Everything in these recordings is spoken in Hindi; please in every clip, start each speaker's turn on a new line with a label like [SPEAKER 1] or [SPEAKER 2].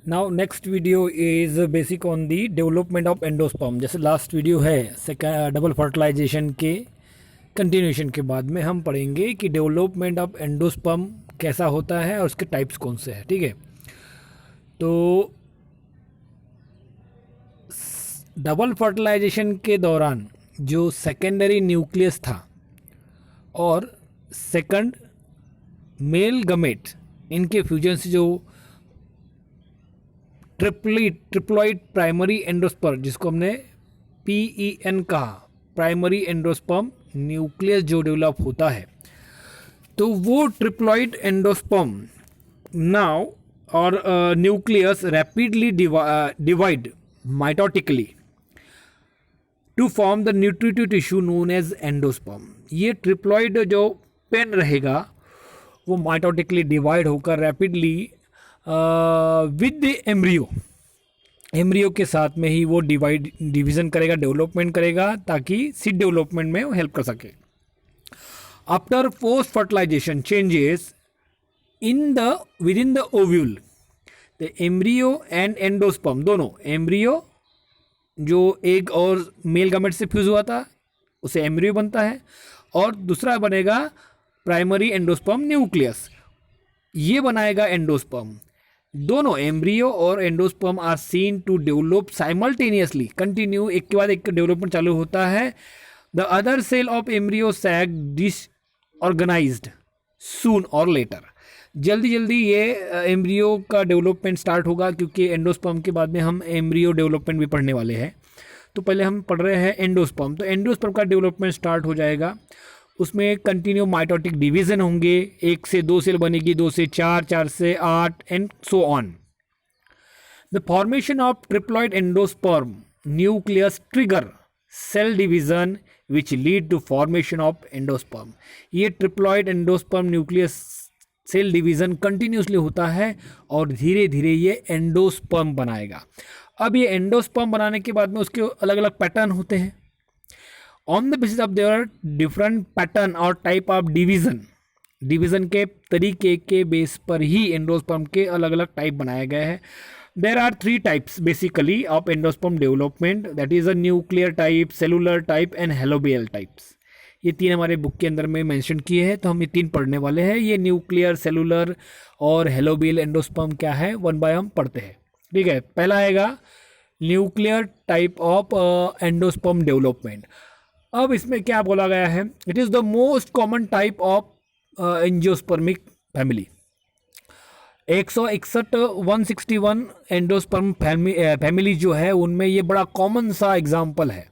[SPEAKER 1] Now next video is basic on the development of endosperm. जैसे लास्ट वीडियो है डबल फर्टिलाइजेशन के कंटिन्यूशन के बाद में हम पढ़ेंगे कि डेवलपमेंट ऑफ एंडोस्पर्म कैसा होता है और उसके टाइप्स कौन से हैं। ठीक है, तो डबल फर्टिलाइजेशन के दौरान जो सेकेंडरी न्यूक्लियस था और सेकंड मेल गमेट, इनके फ्यूजन से जो ट्रिप्लॉइड प्राइमरी एंडोस्पर्म, जिसको हमने PEN कहा, प्राइमरी एंडोस्पर्म न्यूक्लियस जो डेवलप होता है, तो वो ट्रिप्लॉइड एंडोस्पर्म नाउ और nucleus rapidly divide mitotically to form the nutritive tissue known as endosperm. ये ट्रिप्लॉइड जो पेन रहेगा वो माइटोटिकली डिवाइड होकर रैपिडली विद एम्ब्रियो के साथ में ही वो डिवीजन करेगा, डेवलपमेंट करेगा, ताकि सीड डेवलपमेंट में वो हेल्प कर सके। After post fertilization changes within the ovule, the embryo and endosperm, दोनों एम्ब्रियो जो एग और मेल गामेट से फ्यूज हुआ था उसे एम्ब्रियो बनता है, और दूसरा बनेगा प्राइमरी एंडोस्पर्म न्यूक्लियस, ये बनाएगा एंडोस्पर्म। दोनों एम्ब्रियो और endosperm are seen to develop simultaneously, continue, एक के बाद एक डेवलपमेंट चालू होता है। The other cell of embryo sac disorganized soon और लेटर, जल्दी जल्दी ये एम्ब्रियो का डेवलपमेंट स्टार्ट होगा, क्योंकि एंडोस्पर्म के बाद में हम एम्ब्रियो डेवलपमेंट भी पढ़ने वाले हैं। तो पहले हम पढ़ रहे हैं एंडोस्पर्म, तो एंडोस्पर्म का डेवलपमेंट स्टार्ट हो जाएगा। उसमें कंटिन्यू माइटोटिक डिवीजन होंगे, 1 से 2 सेल बनेगी, 2 से 4, 4 से 8 and so on. The formation of triploid endosperm nucleus trigger cell division which lead to formation of endosperm. ये triploid endosperm nucleus cell division continuously होता है और धीरे धीरे ये एंडोस्पर्म बनाएगा। अब ये एंडोस्पर्म बनाने के बाद में उसके अलग अलग पैटर्न होते हैं। On the basis of their different pattern और टाइप ऑफ डिवीजन के तरीके के बेस पर ही एंडोस्पर्म के अलग अलग टाइप बनाए गए हैं। There are 3 types basically of endosperm development, that is a nuclear type, cellular type and helobial types. ये 3 हमारे बुक के अंदर में मेंशन किए हैं, तो हम ये 3 पढ़ने वाले हैं। ये न्यूक्लियर, सेलुलर और हेलोबियल एंडोस्पर्म क्या है, वन बाय हम पढ़ते हैं। ठीक है, पहला आएगा nuclear type of endosperm development. अब इसमें क्या बोला गया है, it is the most common type of angiospermic family. 161 endosperm family जो है उनमें ये बड़ा कॉमन सा एग्जाम्पल है।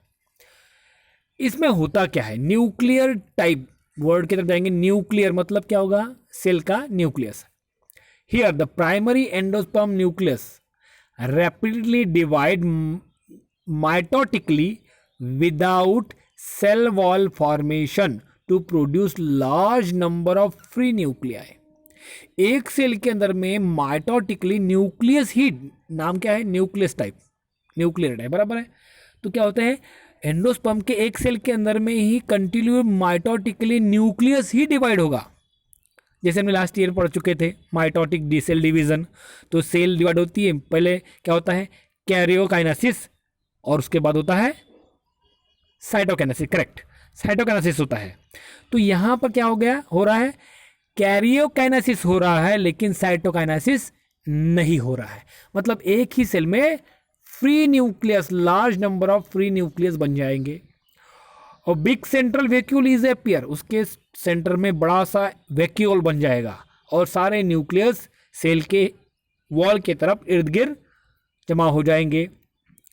[SPEAKER 1] इसमें होता क्या है, न्यूक्लियर टाइप वर्ड की तरफ जाएंगे। न्यूक्लियर मतलब क्या होगा, सेल का nucleus. Here the primary endosperm nucleus rapidly divide mitotically without cell wall formation to produce large number of free nuclei. एक सेल के अंदर में माइटोटिकली न्यूक्लियस ही, नाम क्या है, न्यूक्लियस टाइप, न्यूक्लियर टाइप बराबर है। तो क्या होता है, एंडोस्पर्म के एक सेल के अंदर में ही कंटिन्यू माइटोटिकली न्यूक्लियस ही डिवाइड होगा। जैसे हमने लास्ट ईयर पढ़ चुके थे माइटोटिक डी सेल डिवीजन, तो सेल डिवाइड होती है, पहले क्या होता है, कैरियोकाइनेसिस, और उसके बाद होता है साइटोकाइनेसिस। करेक्ट, साइटोकाइनेसिस होता है। तो यहाँ पर क्या हो रहा है, कैरियोकाइनेसिस हो रहा है, लेकिन साइटोकाइनेसिस नहीं हो रहा है। मतलब एक ही सेल में free nucleus, large number of free nucleus बन जाएंगे। और big central vacuole is appear, उसके सेंटर में बड़ा सा वैक्यूल बन जाएगा और सारे न्यूक्लियस सेल के वॉल के तरफ इर्द गिर्द जमा हो जाएंगे।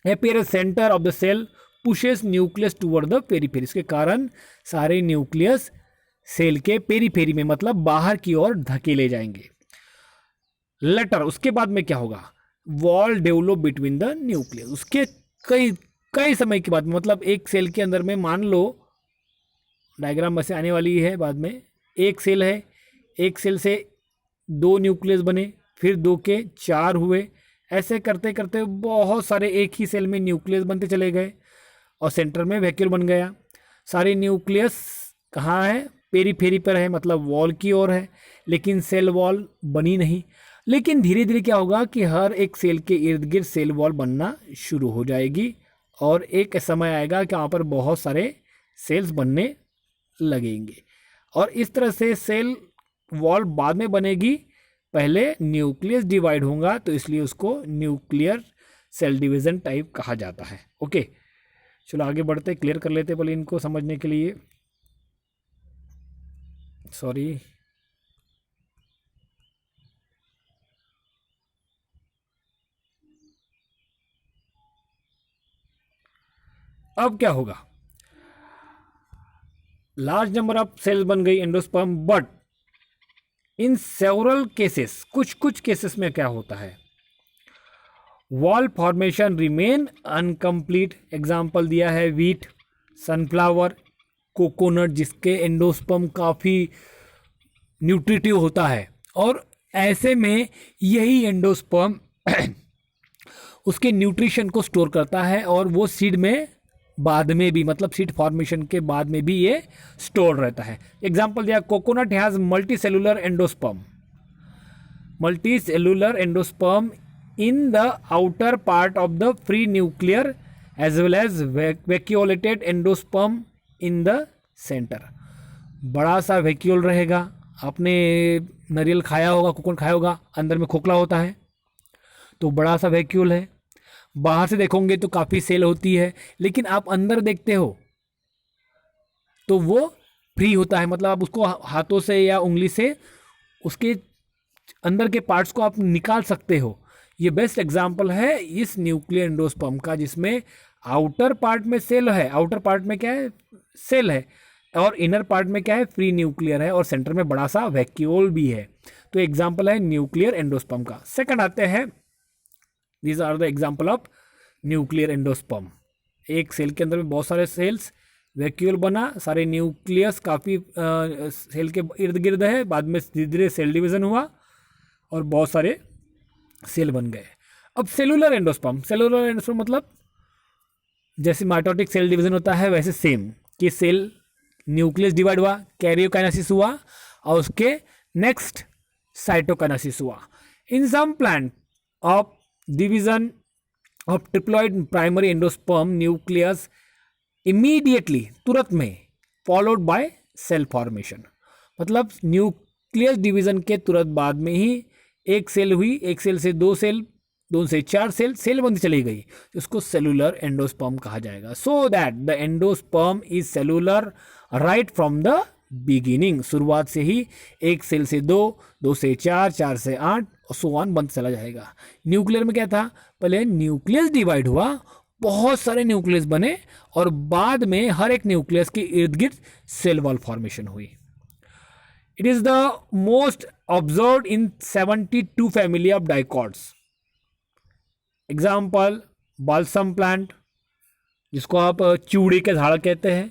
[SPEAKER 1] Appear centre of the cell pushes nucleus toward the periphery, इसके कारण सारे न्यूक्लियस सेल के पेरीफेरी में, मतलब बाहर की ओर धकेले जाएंगे। लेटर, उसके बाद में क्या होगा, wall develop between the nucleus. उसके कई समय के बाद, मतलब एक सेल के अंदर में, मान लो डायग्राम में से आने वाली है बाद में, एक सेल है, एक सेल से 2 न्यूक्लियस बने, फिर 2 के 4 हुए, ऐसे करते करते बहुत सारे एक ही सेल में न्यूक्लियस बनते चले गए और सेंटर में वैक्यूल बन गया। सारे न्यूक्लियस कहाँ है, पेरीफेरी पर है, मतलब वॉल की ओर है, लेकिन सेल वॉल बनी नहीं। लेकिन धीरे धीरे क्या होगा कि हर एक सेल के इर्द गिर्द सेल वॉल बनना शुरू हो जाएगी और एक समय आएगा कि वहाँ पर बहुत सारे सेल्स बनने लगेंगे और इस तरह से सेल वॉल बाद में बनेगी। पहले न्यूक्लियस डिवाइड होगा तो इसलिए उसको न्यूक्लियर सेल डिवीज़न टाइप कहा जाता है। ओके, चलो आगे बढ़ते, क्लियर कर लेते पहले इनको समझने के लिए। सॉरी, अब क्या होगा, लार्ज नंबर ऑफ सेल्स बन गई endosperm, but in several cases, कुछ कुछ केसेस में क्या होता है, wall formation remain uncomplete. Example दिया है व्हीट, सनफ्लावर, कोकोनट, जिसके एंडोस्पर्म काफ़ी न्यूट्रिटिव होता है और ऐसे में यही एंडोस्पर्म उसके न्यूट्रिशन को स्टोर करता है और वो सीड में बाद में भी, मतलब सीड फॉर्मेशन के बाद में भी ये स्टोर रहता है। एग्जाम्पल दिया, coconut has multi cellular endosperm, multi cellular endosperm in the outer part of the free nuclear as well as vacuolated endosperm in the center। बड़ा सा वैक्यूल रहेगा, आपने नारियल खाया होगा, कोकोनट खाया होगा, अंदर में खोखला होता है तो बड़ा सा वैक्यूल है। बाहर से देखोगे तो काफ़ी सेल होती है, लेकिन आप अंदर देखते हो तो वो फ्री होता है, मतलब आप उसको हाथों से या उंगली से उसके अंदर के पार्ट्स को आप निकाल सकते हो। ये बेस्ट एग्जाम्पल है इस न्यूक्लियर एंडोस्पर्म का, जिसमें आउटर पार्ट में सेल है, आउटर पार्ट में क्या है, सेल है, और इनर पार्ट में क्या है, फ्री न्यूक्लियर है, और सेंटर में बड़ा सा वैक्यूल भी है। तो एग्जाम्पल है न्यूक्लियर एंडोस्पर्म का। सेकंड आते हैं, these are the example of nuclear endosperm. एक सेल के अंदर में बहुत सारे सेल्स, वैक्यूल बना, सारे न्यूक्लियस काफ़ी सेल के इर्द गिर्द है, बाद में धीरे धीरे सेल डिवीज़न हुआ और बहुत सारे सेल बन गए। अब सेलुलर एंडोस्पर्म, सेलुलर एंडोस्पर्म मतलब जैसे माइटोटिक सेल डिवीजन होता है वैसे सेम, कि सेल न्यूक्लियस डिवाइड हुआ, कैरियोकाइनेसिस हुआ और उसके नेक्स्ट साइटोकाइनेसिस हुआ। In some plant of division of triploid primary endosperm nucleus immediately, तुरंत में, फॉलोड बाय सेल फॉर्मेशन, मतलब न्यूक्लियस डिवीजन के तुरंत बाद में ही एक सेल हुई, एक सेल से दो सेल, दो से चार सेल, सेल बनती चली गई, उसको सेलुलर एंडोस्पर्म कहा जाएगा। So that the endosperm is cellular right from the beginning, शुरुआत से ही एक सेल से दो, दो से चार, चार से आठ और सो ऑन बनता चला जाएगा। न्यूक्लियर में क्या था, पहले न्यूक्लियस डिवाइड हुआ, बहुत सारे न्यूक्लियस बने और बाद में हर एक न्यूक्लियस के इर्द गिर्द सेल वॉल फॉर्मेशन हुई। It is the most observed in 72 family of dicots। Example, balsam plant, जिसको आप चूड़ी के झाड़ कहते हैं,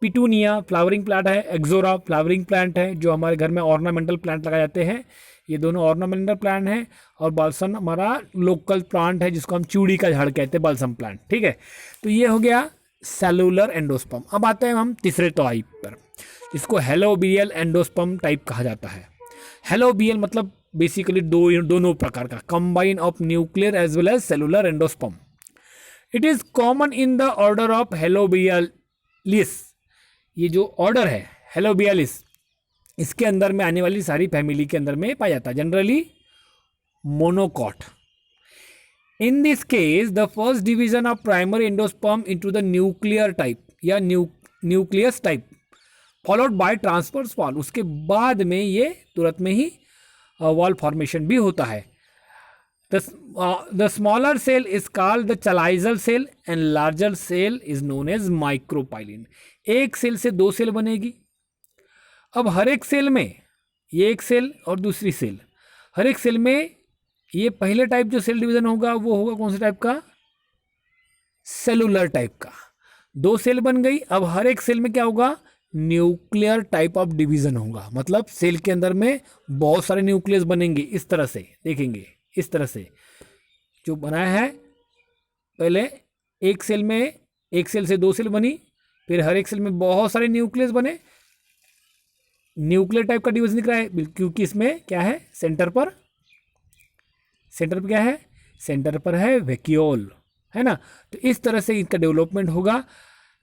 [SPEAKER 1] पिटूनिया फ्लावरिंग प्लांट है, एक्सोरा फ्लावरिंग प्लांट है, जो हमारे घर में ऑर्नामेंटल प्लांट लगाए जाते हैं, ये दोनों ऑर्नामेंटल प्लांट हैं, और बाल्सम हमारा लोकल प्लांट है जिसको हम चूड़ी का झाड़ कहते हैं, बाल्सम प्लांट। ठीक है, तो ये हो गया सेलुलर एंडोस्पर्म। अब आते हैं हम तीसरे टाइप पर, इसको हेलोबियल एंडोस्पर्म टाइप कहा जाता है। हेलोबियल मतलब बेसिकली दोनों प्रकार का, combine of nuclear as well as cellular endosperm. It is common in the order of helobiales. ये जो ऑर्डर है हेलोबियलिस, इसके अंदर में आने वाली सारी फैमिली के अंदर में पाया जाता है, generally monocot. In this case the first division of primary endosperm into the nuclear type या nucleus type followed by transverse wall, उसके बाद में ये तुरंत में ही वॉल फॉर्मेशन भी होता है। The smaller cell is called the chalazal cell and larger cell is known as micropylar. एक सेल से दो सेल बनेगी। अब हर एक सेल में, ये एक सेल और दूसरी सेल, हर एक सेल में ये पहले टाइप जो सेल डिवीजन होगा वो होगा कौन से टाइप का, सेलुलर टाइप का। दो सेल बन गई, अब हर एक सेल में क्या होगा, न्यूक्लियर टाइप ऑफ डिवीजन होगा, मतलब सेल के अंदर में बहुत सारे न्यूक्लियस बनेंगे। इस तरह से देखेंगे, इस तरह से जो बनाया है, पहले एक सेल में, एक सेल से दो सेल बनी, फिर हर एक सेल में बहुत सारे न्यूक्लियस बने। न्यूक्लियर टाइप का डिवीजन दिख रहा है क्योंकि इसमें क्या है, सेंटर पर सेंटर पर क्या है, सेंटर पर है वैक्यूल, है ना। तो इस तरह से इसका डेवलपमेंट होगा।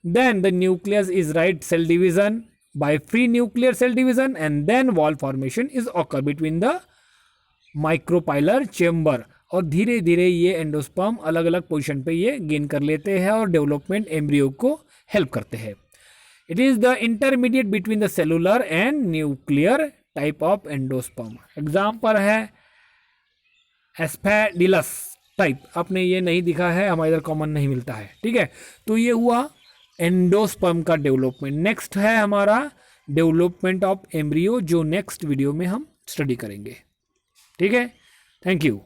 [SPEAKER 1] Then the nucleus is right cell division by free nuclear cell division and then wall formation is occur between the micropylar chamber. और धीरे धीरे ये एंडोस्पर्म अलग अलग पोजीशन पे ये गेन कर लेते हैं और डेवलपमेंट एम्ब्रियो को हेल्प करते हैं। It is the intermediate between the cellular and nuclear type of endosperm. Example है एस्पेडिलस टाइप, आपने ये नहीं दिखा है, हमारे इधर कॉमन नहीं मिलता है, ठीक है। तो ये हुआ एंडोस्पर्म का डेवलपमेंट। नेक्स्ट है हमारा डेवलपमेंट ऑफ एम्ब्रियो, जो नेक्स्ट वीडियो में हम स्टडी करेंगे, ठीक है। Thank you.